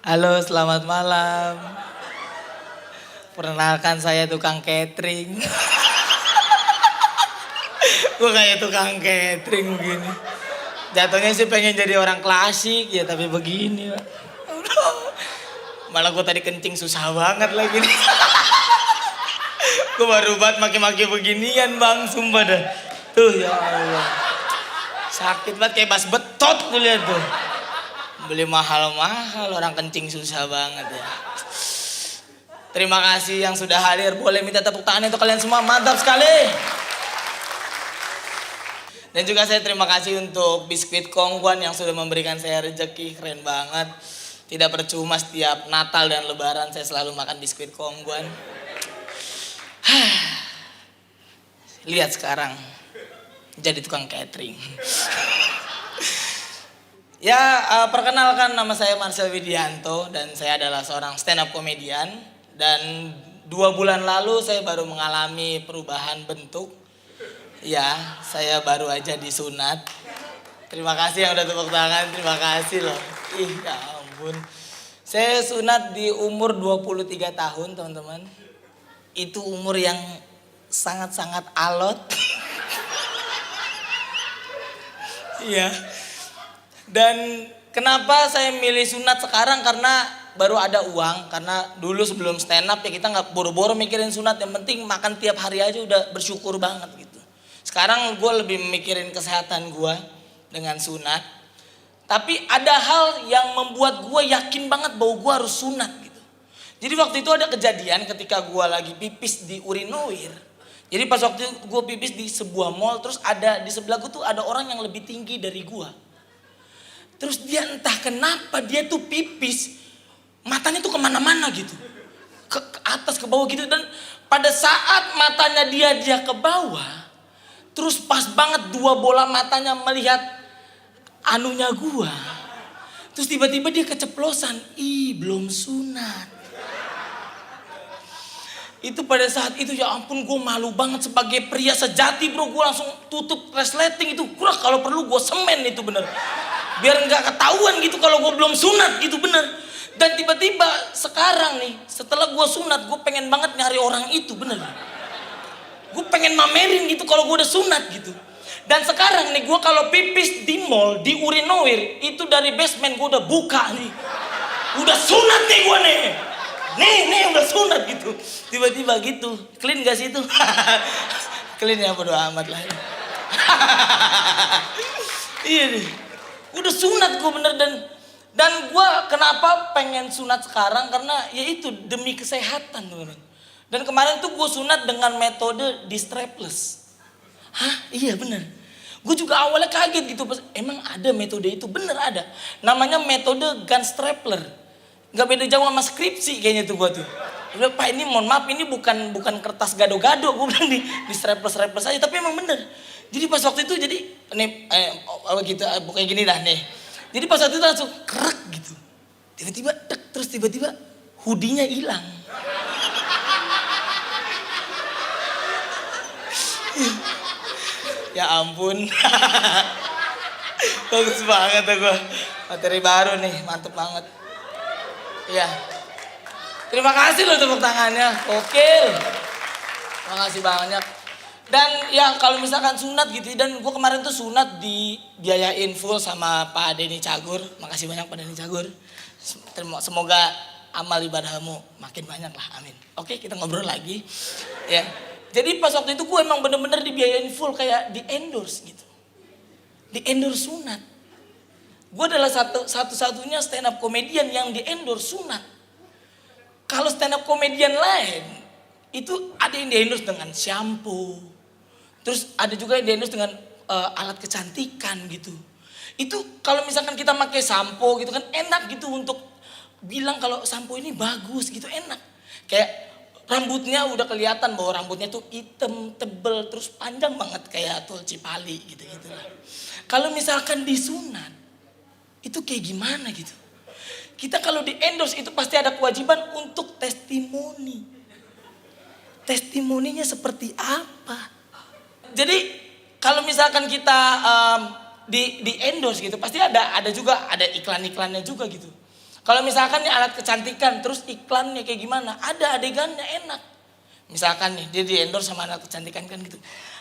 Halo, selamat malam. Perkenalkan saya tukang catering. Gue kayak tukang catering begini. Jatuhnya sih pengen jadi orang klasik ya, tapi begini Pak. Malah gue tadi kencing susah banget lagi nih. Gue baru banget maki-maki beginian bang, sumpah dah. Tuh ya Allah. Sakit banget kayak bas betot gue lihat tuh. Beli mahal-mahal, orang kencing susah banget ya. Terima kasih yang sudah hadir. Boleh minta tepuk tangan untuk kalian semua, mantap sekali. Dan juga saya terima kasih untuk biskuit Kongguan yang sudah memberikan saya rezeki, keren banget. Tidak percuma setiap Natal dan Lebaran saya selalu makan biskuit Kongguan. Lihat sekarang, jadi tukang catering. Ya, perkenalkan nama saya Marcel Widianto dan saya adalah seorang stand up comedian. Dan 2 bulan lalu saya baru mengalami perubahan bentuk. Ya, saya baru aja disunat. Terima kasih yang udah tepuk tangan, terima kasih loh. Ih, ya ampun. Saya sunat di umur 23 tahun, teman-teman. Itu umur yang sangat-sangat alot. Iya. Dan kenapa saya milih sunat sekarang? Karena baru ada uang. Karena dulu sebelum stand up ya kita nggak boro-boro mikirin sunat. Yang penting makan tiap hari aja udah bersyukur banget gitu. Sekarang gue lebih mikirin kesehatan gue dengan sunat. Tapi ada hal yang membuat gue yakin banget bahwa gue harus sunat gitu. Jadi waktu itu ada kejadian ketika gue lagi pipis di urinoir. Jadi pas waktu gue pipis di sebuah mall, terus ada di sebelah gue tuh ada orang yang lebih tinggi dari gue. Terus dia entah kenapa dia tuh pipis, matanya tuh kemana-mana gitu. Ke atas, ke bawah gitu. Dan pada saat matanya dia ke bawah, terus pas banget 2 bola matanya melihat anunya gua. Terus tiba-tiba dia keceplosan, ih belum sunat. Itu pada saat itu ya ampun gue malu banget sebagai pria sejati bro. Gue langsung tutup resleting itu. Gue kalau perlu gue semen itu bener. Biar nggak ketahuan gitu kalau gue belum sunat gitu bener. Dan tiba-tiba sekarang nih setelah gue sunat gue pengen banget nyari orang itu bener. Gue pengen mamerin gitu kalau gue udah sunat gitu. Dan sekarang nih gue kalau pipis di mall, di urinoir itu dari basement gue udah buka nih. Udah sunat nih gue nih. Nih udah sunat gitu. Tiba-tiba gitu. Clean gak sih itu? Clean ya bodo amat lah. Iya nih. Udah sunat gue bener dan gue kenapa pengen sunat sekarang karena ya itu demi kesehatan teman. Dan kemarin tuh gue sunat dengan metode di strapless. Hah? Iya bener. Gue juga awalnya kaget gitu. Emang ada metode itu? Bener ada. Namanya metode gun strapler. Gak beda jauh sama skripsi kayaknya tuh gue tuh. Udah Pak ini mohon maaf ini bukan kertas gado-gado. Gue bilang di strapless aja. Tapi emang bener. Jadi pas waktu itu jadi nih gitu kayak gini dah nih. Jadi pas waktu itu langsung krek gitu. Tiba-tiba terus tiba-tiba hoodie-nya hilang. Ya ampun. Bagus banget tuh gue. Materi baru nih, mantep banget. Iya. Terima kasih loh tepuk tangannya. Gokil. Terima kasih banyak. Dan ya kalau misalkan sunat gitu dan gue kemarin tuh sunat dibiayain full sama Pak Denny Cagur. Makasih banyak Pak Denny Cagur. Semoga amal ibadahmu makin banyak lah, amin. Oke kita ngobrol lagi. Ya. Jadi pas waktu itu gue emang bener-bener dibiayain full kayak di endorse gitu. Di endorse sunat. Gue adalah satu-satunya stand up comedian yang di endorse sunat. Kalau stand up comedian lain itu ada yang di endorse dengan shampoo. Terus ada juga yang di endorse dengan alat kecantikan gitu. Itu kalau misalkan kita pakai sampo gitu kan enak gitu untuk bilang kalau sampo ini bagus gitu enak. Kayak rambutnya udah kelihatan bahwa rambutnya tuh hitam, tebel, terus panjang banget kayak tol Cipali gitu-gitu lah. Kalau misalkan disunat, itu kayak gimana gitu. Kita kalau di endorse itu pasti ada kewajiban untuk testimoni. Testimoninya seperti apa? Jadi kalau misalkan kita di endorse gitu, pasti ada juga ada iklan-iklannya juga gitu. Kalau misalkan nih alat kecantikan, terus iklannya kayak gimana? Ada adegannya enak. Misalkan nih dia di endorse sama alat kecantikan kan gitu.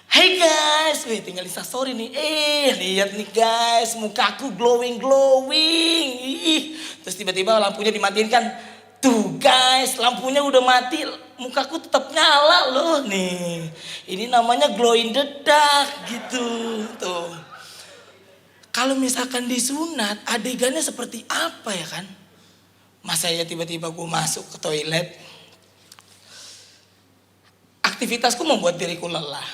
Hey guys, wih tinggal instastory nih. Lihat nih guys, mukaku glowing. Terus tiba-tiba lampunya dimatiin kan. Tuh guys, lampunya udah mati, mukaku tetap nyala loh nih. Ini namanya glow in the dark gitu. Tuh. Kalau misalkan disunat, adegannya seperti apa ya kan? Masa ya tiba-tiba gue masuk ke toilet, aktivitasku membuat diriku lelah.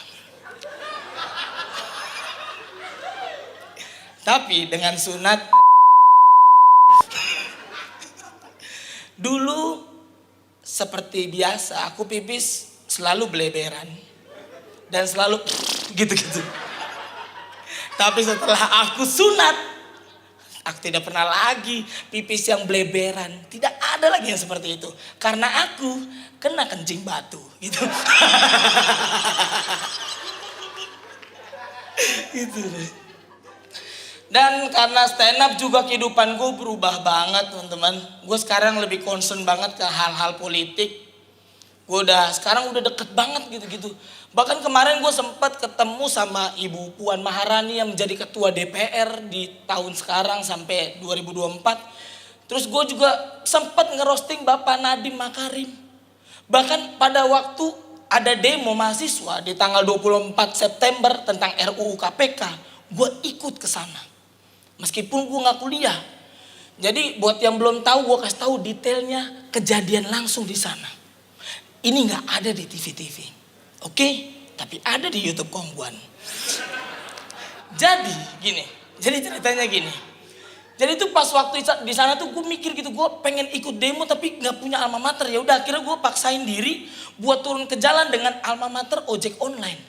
Tapi dengan sunat, dulu seperti biasa aku pipis selalu beleberan dan selalu gitu-gitu. Tapi setelah aku sunat, aku tidak pernah lagi pipis yang beleberan. Tidak ada lagi yang seperti itu. Karena aku kena kencing batu gitu. Gitu deh. Dan karena stand up juga kehidupan gue berubah banget teman-teman. Gue sekarang lebih concern banget ke hal-hal politik. Gue sekarang udah deket banget gitu-gitu. Bahkan kemarin gue sempat ketemu sama Ibu Puan Maharani yang menjadi ketua DPR di tahun sekarang sampai 2024. Terus gue juga sempat ngerosting Bapak Nadiem Makarim. Bahkan pada waktu ada demo mahasiswa di tanggal 24 September tentang RUU KPK, gue ikut ke sana. Meskipun gue gak kuliah. Jadi buat yang belum tahu, gue kasih tahu detailnya kejadian langsung di sana. Ini gak ada di TV-TV. Oke? Tapi ada di YouTube Kongguan. Jadi gini. Jadi ceritanya gini. Jadi tuh pas waktu di sana tuh gue mikir gitu, gue pengen ikut demo tapi gak punya alma mater. Ya udah akhirnya gue paksain diri buat turun ke jalan dengan alma mater ojek online.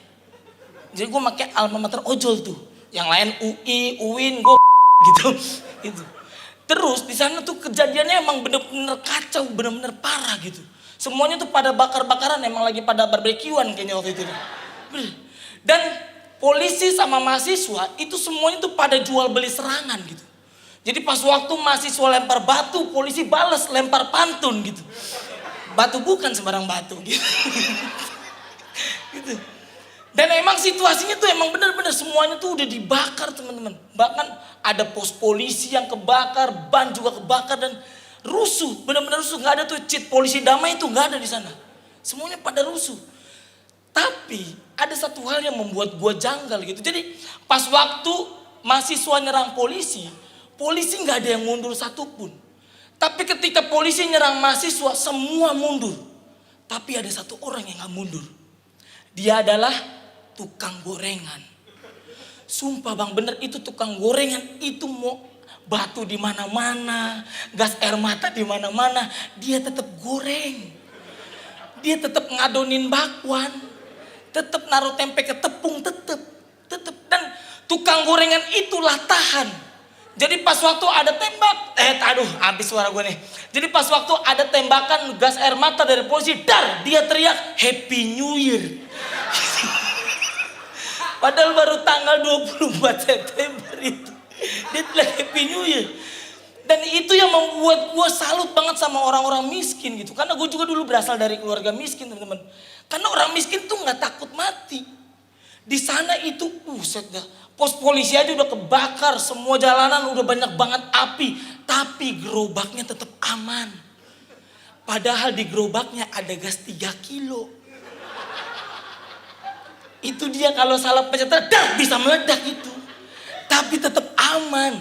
Jadi gue pakai alma mater ojol tuh. Yang lain UI, UIN, gue gitu. Terus di sana tuh kejadiannya emang bener-bener kacau, bener-bener parah gitu. Semuanya tuh pada bakar-bakaran, emang lagi pada barbekyuan kayaknya waktu itu. Dan polisi sama mahasiswa itu semuanya tuh pada jual beli serangan gitu. Jadi pas waktu mahasiswa lempar batu, polisi balas lempar pantun gitu. Batu bukan sembarang batu gitu. Gitu. Dan emang situasinya tuh emang benar-benar semuanya tuh udah dibakar teman-teman. Bahkan ada pos polisi yang kebakar, ban juga kebakar dan rusuh. Benar-benar rusuh, nggak ada tuh cheat polisi damai itu nggak ada di sana. Semuanya pada rusuh. Tapi ada satu hal yang membuat gua janggal gitu. Jadi pas waktu mahasiswa nyerang polisi, polisi nggak ada yang mundur satupun. Tapi ketika polisi nyerang mahasiswa, semua mundur. Tapi ada satu orang yang nggak mundur. Dia adalah tukang gorengan. Sumpah bang, bener itu tukang gorengan itu mau batu di mana-mana, gas air mata di mana-mana, dia tetap goreng. Dia tetap ngadonin bakwan, tetap naruh tempe ke tepung, tetap. Dan tukang gorengan itulah tahan. Jadi pas waktu ada tembak, habis suara gue nih. Jadi pas waktu ada tembakan gas air mata dari polisi, dia teriak Happy New Year. Padahal baru tanggal 24 September itu. Dia bilang Happy New Year. Dan itu yang membuat gue salut banget sama orang-orang miskin gitu. Karena gue juga dulu berasal dari keluarga miskin teman-teman. Karena orang miskin tuh gak takut mati. Di sana itu buset dah. Pos polisi aja udah kebakar. Semua jalanan udah banyak banget api. Tapi gerobaknya tetap aman. Padahal di gerobaknya ada gas 3 kilo. Itu dia kalau salah pencetan bisa meledak itu. Tapi tetap aman.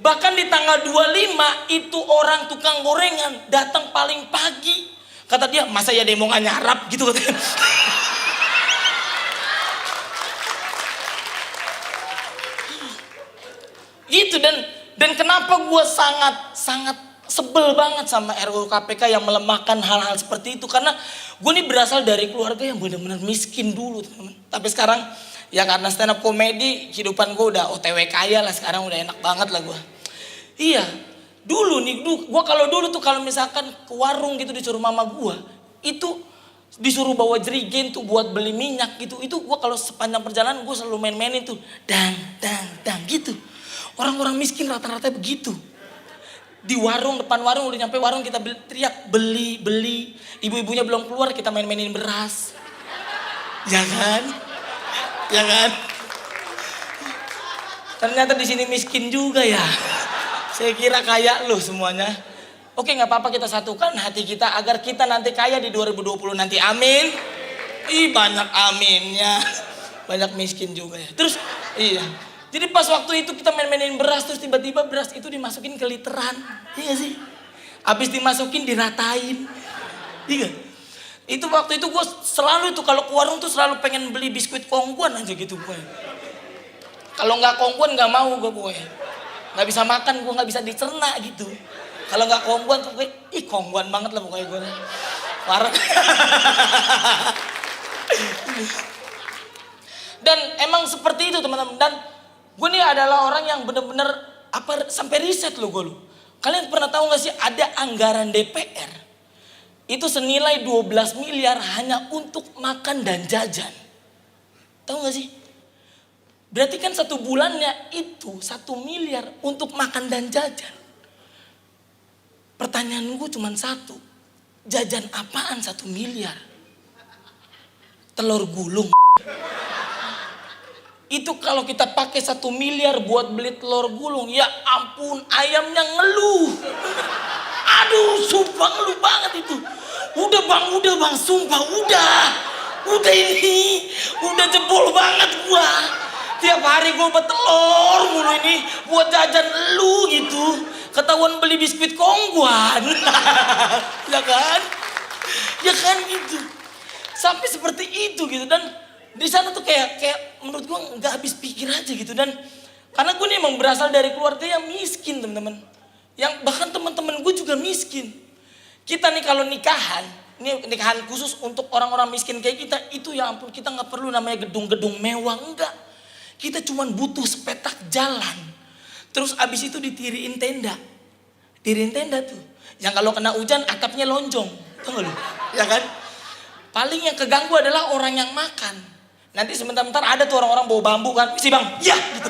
Bahkan di tanggal 25 itu orang tukang gorengan datang paling pagi. Kata dia, masa ya demo gak nyarap gitu katanya. Gitu dan kenapa gue sangat sebel banget sama RUU KPK yang melemahkan hal-hal seperti itu. Karena gue nih berasal dari keluarga yang benar-benar miskin dulu teman-teman. Tapi sekarang ya karena stand up comedy kehidupan gue udah OTW kaya lah. Sekarang udah enak banget lah gue. Iya, dulu gue kalau dulu tuh kalau misalkan ke warung gitu disuruh mama gue, itu disuruh bawa jerigen tuh buat beli minyak gitu. Itu gue kalau sepanjang perjalanan gue selalu main-mainin tuh dang gitu. Orang-orang miskin rata-rata begitu. Di warung, depan warung, udah nyampe warung kita teriak beli, beli. Ibu-ibunya belum keluar kita main-mainin beras. Ya kan? Ya kan? Ternyata di sini miskin juga ya. Saya kira kaya loh semuanya. Oke, nggak apa-apa, kita satukan hati kita agar kita nanti kaya di 2020 nanti. Amin. Ih, banyak aminnya. Banyak miskin juga ya. Terus iya. Jadi pas waktu itu kita main-mainin beras, terus tiba-tiba beras itu dimasukin ke literan. Iya gak sih? Habis dimasukin diratain. Iya. Itu waktu itu gue selalu itu kalau ke warung tuh selalu pengen beli biskuit kongguan aja gitu gue. Kalau nggak kongguan nggak mau gue. Nggak bisa makan, gue nggak bisa dicerna gitu. Kalau nggak kongguan tuh gue, ih kongguan banget lah pokoknya gue. Parah. Dan emang seperti itu teman-teman. Dan gue nih adalah orang yang bener-bener sampai riset loh gue loh. Kalian pernah tahu gak sih ada anggaran DPR itu senilai 12 miliar hanya untuk makan dan jajan. Tahu gak sih? Berarti kan satu bulannya itu 1 miliar untuk makan dan jajan. Pertanyaan gue cuma satu. Jajan apaan 1 miliar? Telur gulung. Itu kalau kita pakai 1 miliar buat beli telur gulung, ya ampun ayamnya ngeluh. Aduh, sumpah ngeluh banget itu. Udah bang, sumpah udah ini, udah jebol banget gua. Tiap hari gua betelor mulu ini buat jajan lu gitu. Ketahuan beli biskuit kongguan. Ya kan? Ya kan gitu. Sampai seperti itu gitu. Dan di sana tuh kayak menurut gue nggak habis pikir aja gitu. Dan karena gue nih emang berasal dari keluarga yang miskin teman-teman, yang bahkan teman-teman gue juga miskin. Kita nih kalau nikahan, ini nikahan khusus untuk orang-orang miskin kayak kita, itu ya ampun kita nggak perlu namanya gedung-gedung mewah, enggak. Kita cuman butuh sepetak jalan, terus abis itu ditiriin tenda tuh, yang kalau kena hujan atapnya lonjong, tau gak lu? Ya kan? Paling yang keganggu adalah orang yang makan. Nanti sebentar-bentar ada tuh orang-orang bawa bambu kan, isi bang, ya gitu.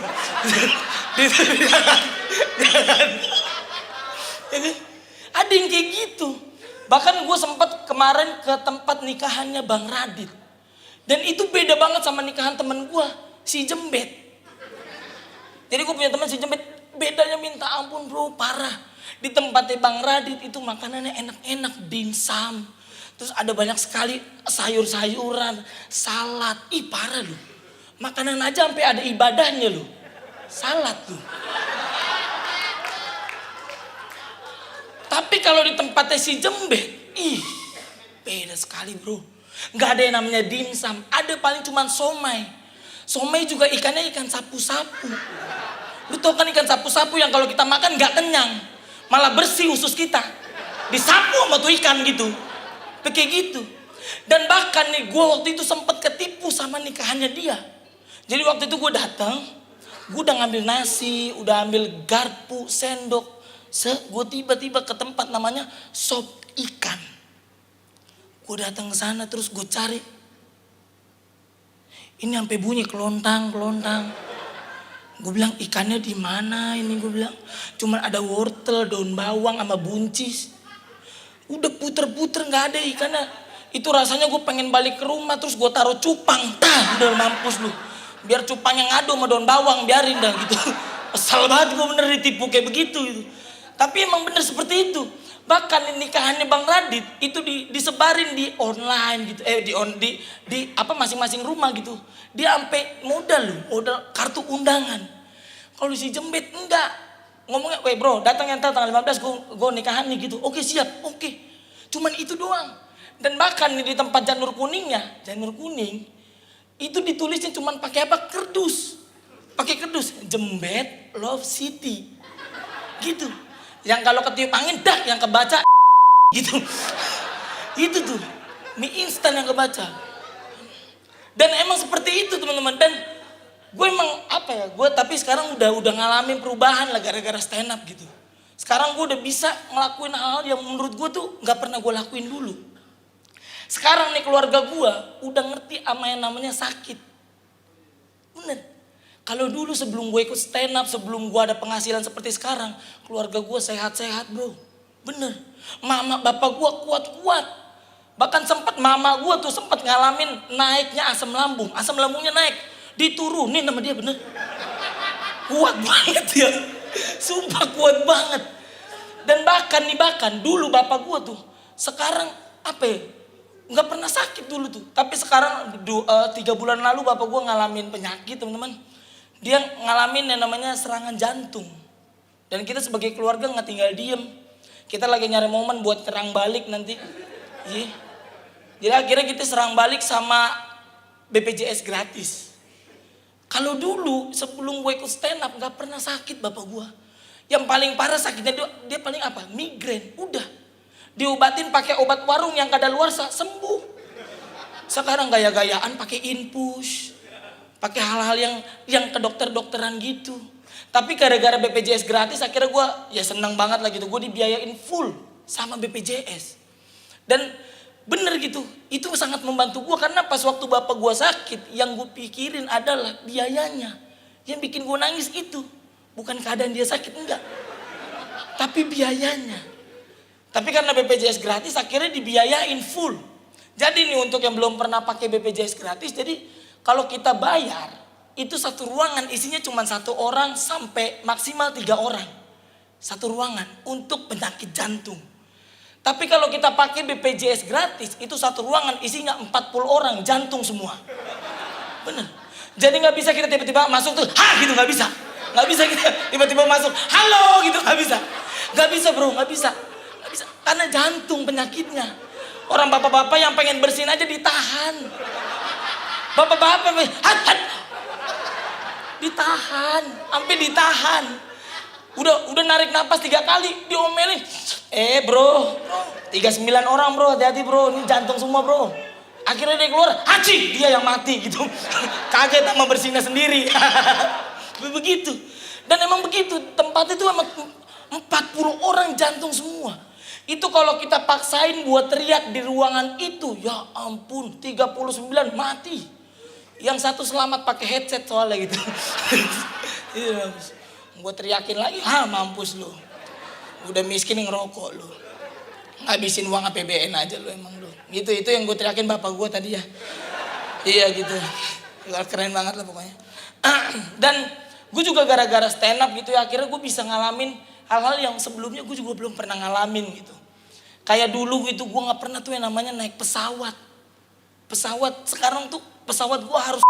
Ada yang kayak gitu. Bahkan gue sempat kemarin ke tempat nikahannya Bang Radit. Dan itu beda banget sama nikahan temen gue, si Jembet. Jadi gue punya teman si Jembet, bedanya minta ampun bro, parah. Di tempatnya Bang Radit itu makanannya enak-enak, dimsum. Terus ada banyak sekali sayur-sayuran, salad. Ih parah lu. Makanan aja sampai ada ibadahnya lu. Salad lu. Tapi kalau di tempatnya si Jembet, ih beda sekali bro. Gak ada yang namanya dimsum. Ada paling cuman somai. Somai juga ikannya ikan sapu-sapu. Lu tau kan ikan sapu-sapu yang kalau kita makan gak kenyang. Malah bersih usus kita. Disapu sama tuh ikan gitu. Kayak gitu. Dan bahkan nih gue waktu itu sempat ketipu sama nikahannya dia. Jadi waktu itu gue datang, gue udah ngambil nasi, udah ambil garpu, sendok. Gue tiba-tiba ke tempat namanya sop ikan. Gue datang ke sana terus gue cari. Ini sampai bunyi kelontang. Gue bilang ikannya di mana ini, gue bilang. Cuman ada wortel, daun bawang sama buncis. Udah puter-puter nggak ada ikannya. Itu rasanya gue pengen balik ke rumah terus gue taruh cupang. Udah mampus lu. Biar cupangnya ngadu sama daun bawang, biarin dah gitu. Kesel banget gue bener ditipu kayak begitu gitu. Tapi emang bener seperti itu. Bahkan nikahannya Bang Radit itu disebarin di online gitu. Di masing-masing rumah gitu. Dia sampai modal kartu undangan. Kalau si Jembet enggak. Ngomongnya, weh bro datang yang tanggal 15 gue nikahan nih gitu. Oke siap, oke. Cuman itu doang. Dan bahkan nih di tempat janur kuning itu ditulisnya cuman pakai apa? Kerdus. Pakai kerdus, Jembet Love City. Gitu. Yang kalau ketiup angin dah yang kebaca gitu. Itu tuh mie instan yang kebaca. Dan emang seperti itu teman-teman. Dan gue emang gue tapi sekarang udah ngalamin perubahan lah gara-gara stand up gitu. Sekarang gue udah bisa ngelakuin hal-hal yang menurut gue tuh gak pernah gue lakuin dulu. Sekarang nih keluarga gue udah ngerti sama yang namanya sakit. Bener. Kalau dulu sebelum gue ikut stand up, sebelum gue ada penghasilan seperti sekarang, keluarga gue sehat-sehat bro. Bener. Mama bapak gue kuat-kuat. Bahkan sempat mama gue tuh sempat ngalamin naiknya asam lambung. Asam lambungnya naik. Diturunin sama dia bener. Kuat banget ya. Sumpah kuat banget. Dan bahkan dulu bapak gue tuh sekarang apa ya? Nggak pernah sakit dulu tuh. Tapi sekarang 3 bulan lalu bapak gue ngalamin penyakit teman-teman. Dia ngalamin yang namanya serangan jantung. Dan kita sebagai keluarga nggak tinggal diem. Kita lagi nyari momen buat serang balik nanti. Iya. Jadi akhirnya kita serang balik sama BPJS gratis. Kalau dulu sebelum gue ikut stand up nggak pernah sakit bapak gue. Yang paling parah sakitnya dia paling apa? Migrain. Udah. Diobatin pakai obat warung yang kadaluarsa sembuh. Sekarang gaya-gayaan pakai infus. Pakai hal-hal yang ke dokter-dokteran gitu. Tapi gara-gara BPJS gratis akhirnya gue ya senang banget lah gitu. Gue dibiayain full sama BPJS. Dan bener gitu. Itu sangat membantu gue karena pas waktu bapak gue sakit yang gue pikirin adalah biayanya. Yang bikin gue nangis itu. Bukan keadaan dia sakit, enggak. Tapi biayanya. Tapi karena BPJS gratis akhirnya dibiayain full. Jadi nih untuk yang belum pernah pakai BPJS gratis, jadi kalau kita bayar, itu satu ruangan isinya cuma 1 orang sampai maksimal 3 orang. Satu ruangan untuk penyakit jantung. Tapi kalau kita pakai BPJS gratis, itu satu ruangan isinya 40 orang jantung semua. Bener. Jadi nggak bisa kita tiba-tiba masuk tuh, gitu nggak bisa. Nggak bisa kita tiba-tiba masuk, halo gitu nggak bisa. Nggak bisa bro, nggak bisa. Nggak bisa. Karena jantung penyakitnya. Orang bapak-bapak yang pengen bersin aja ditahan. Bapak-bapak, ditahan, sampai ditahan. Udah narik napas 3 kali, diomelin. Bro, 39 orang bro, hati-hati bro, ini jantung semua bro. Akhirnya dia keluar, haci, dia yang mati gitu. Kaget sama bersinnya sendiri. Begitu. Dan emang begitu, tempat itu emang 40 orang jantung semua. Itu kalau kita paksain buat teriak di ruangan itu, ya ampun, 39 mati. Yang satu selamat pakai headset soalnya gitu. Gue teriakin lagi, mampus lu. Udah miskin ngerokok lu. Ngabisin uang APBN aja lu emang lu. Gitu, itu yang gue teriakin bapak gue tadi ya. Iya gitu. Keren banget lah pokoknya. Dan gue juga gara-gara stand up gitu ya, akhirnya gue bisa ngalamin hal-hal yang sebelumnya gue juga belum pernah ngalamin gitu. Kayak dulu gitu gue gak pernah tuh yang namanya naik pesawat. Pesawat sekarang tuh pesawat gue harus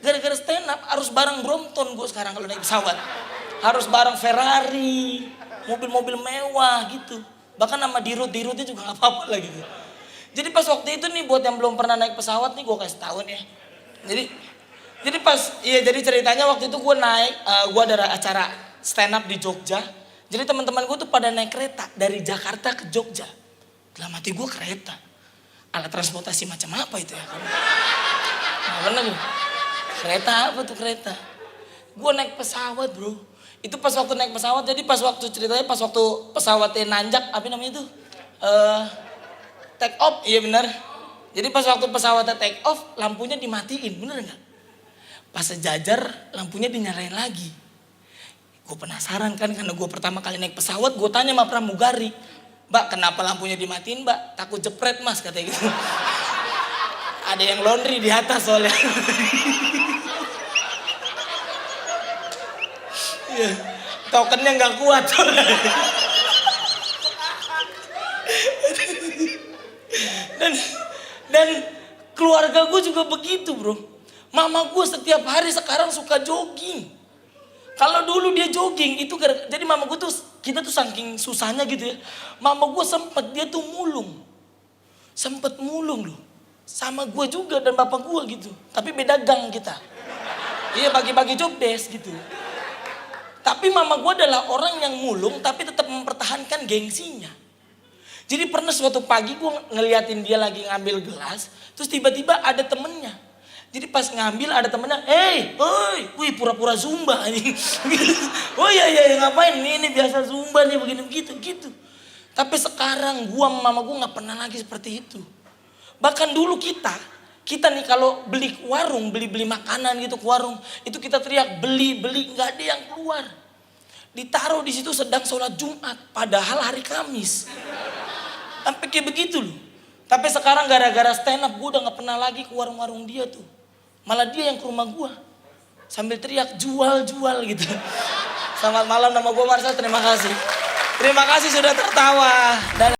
gara-gara stand up harus bareng Brompton gue sekarang kalau naik pesawat. Harus bareng Ferrari, mobil-mobil mewah gitu. Bahkan sama dirut-dirutnya juga gak apa-apa lah gitu. Jadi pas waktu itu nih buat yang belum pernah naik pesawat nih gue kasih tahu nih ya. Jadi ceritanya waktu itu gue naik, gue ada acara stand up di Jogja. Jadi teman-teman gue tuh pada naik kereta dari Jakarta ke Jogja. Dalam hati gue kereta. Alat transportasi macam apa itu ya? Nah, bener nih. Kereta apa tuh kereta? Gue naik pesawat bro. Itu pas waktu naik pesawat, jadi pas waktu ceritanya pas waktu pesawatnya nanjak, apa namanya itu? Take off, iya bener. Jadi pas waktu pesawatnya take off, lampunya dimatiin, bener gak? Pas sejajar, lampunya dinyalain lagi. Gue penasaran kan, karena gue pertama kali naik pesawat, gue tanya sama pramugari. Mbak, kenapa lampunya dimatiin mbak? Takut jepret mas, katanya gitu. Ada yang laundry di atas soalnya. Tokennya gak kuat soalnya. Dan keluarga gue juga begitu bro. Mama gue setiap hari sekarang suka jogging. Kalau dulu dia jogging itu jadi mama gue tuh kita tuh saking susahnya gitu ya. Mama gue dia tuh mulung. Sempet mulung loh. Sama gue juga dan bapak gue gitu. Tapi beda gang kita. Iya bagi-bagi job desk gitu. Tapi mama gue adalah orang yang mulung tapi tetap mempertahankan gengsinya. Jadi pernah suatu pagi gue ngeliatin dia lagi ngambil gelas. Terus tiba-tiba ada temennya. Jadi pas ngambil ada temennya, wih pura-pura zumba nih. Oh iya ngapain ini biasa zumba nih begini gitu. Tapi sekarang gua sama mama gua nggak pernah lagi seperti itu. Bahkan dulu kita Kita nih kalau beli ke warung, beli makanan gitu ke warung, itu kita teriak beli, nggak ada yang keluar. Ditaruh di situ sedang sholat Jumat, padahal hari Kamis. Sampai kayak begitu loh. Tapi sekarang gara-gara stand up, gue udah nggak pernah lagi ke warung-warung dia tuh. Malah dia yang ke rumah gue, sambil teriak jual gitu. Selamat malam, nama gue Marcel, terima kasih. Terima kasih sudah tertawa. Dan